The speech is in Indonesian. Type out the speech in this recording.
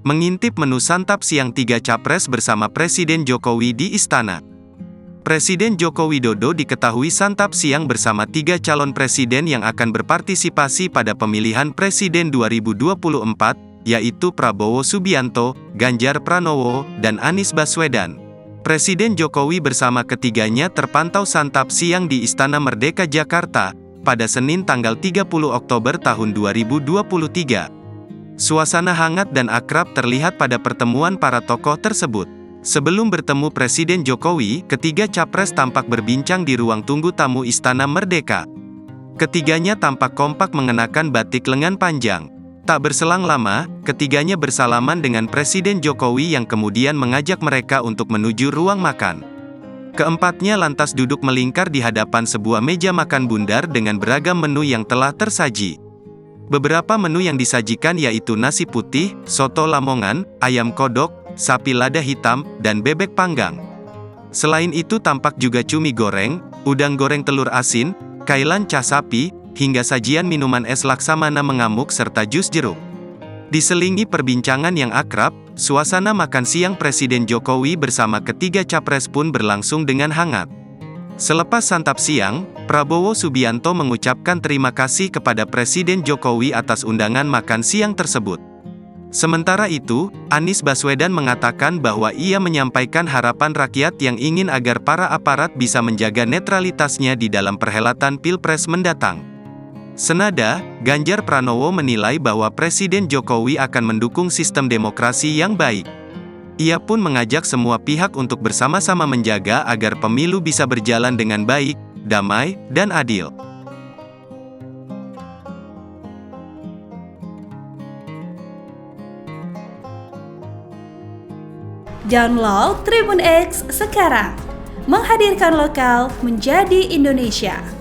Mengintip menu santap siang 3 capres bersama Presiden Jokowi di Istana. Presiden Joko Widodo diketahui santap siang bersama 3 calon presiden yang akan berpartisipasi pada pemilihan presiden 2024, yaitu Prabowo Subianto, Ganjar Pranowo, dan Anies Baswedan. Presiden Jokowi bersama ketiganya terpantau santap siang di Istana Merdeka Jakarta, pada Senin tanggal 30 Oktober tahun 2023. Suasana hangat dan akrab terlihat pada pertemuan para tokoh tersebut. Sebelum bertemu Presiden Jokowi, ketiga capres tampak berbincang di ruang tunggu tamu Istana Merdeka. Ketiganya tampak kompak mengenakan batik lengan panjang. Tak berselang lama, ketiganya bersalaman dengan Presiden Jokowi yang kemudian mengajak mereka untuk menuju ruang makan. Keempatnya lantas duduk melingkar di hadapan sebuah meja makan bundar dengan beragam menu yang telah tersaji. Beberapa menu yang disajikan yaitu nasi putih, soto Lamongan, ayam kodok, sapi lada hitam, dan bebek panggang. Selain itu tampak juga cumi goreng, udang goreng telur asin, kailan cah sapi, hingga sajian minuman es Laksamana mengamuk serta jus jeruk. Diselingi perbincangan yang akrab, suasana makan siang Presiden Jokowi bersama ketiga capres pun berlangsung dengan hangat. Selepas santap siang, Prabowo Subianto mengucapkan terima kasih kepada Presiden Jokowi atas undangan makan siang tersebut. Sementara itu, Anies Baswedan mengatakan bahwa ia menyampaikan harapan rakyat yang ingin agar para aparat bisa menjaga netralitasnya di dalam perhelatan Pilpres mendatang. Senada, Ganjar Pranowo menilai bahwa Presiden Jokowi akan mendukung sistem demokrasi yang baik. Ia pun mengajak semua pihak untuk bersama-sama menjaga agar pemilu bisa berjalan dengan baik, damai, dan adil. Download Tribun X sekarang, menghadirkan lokal menjadi Indonesia.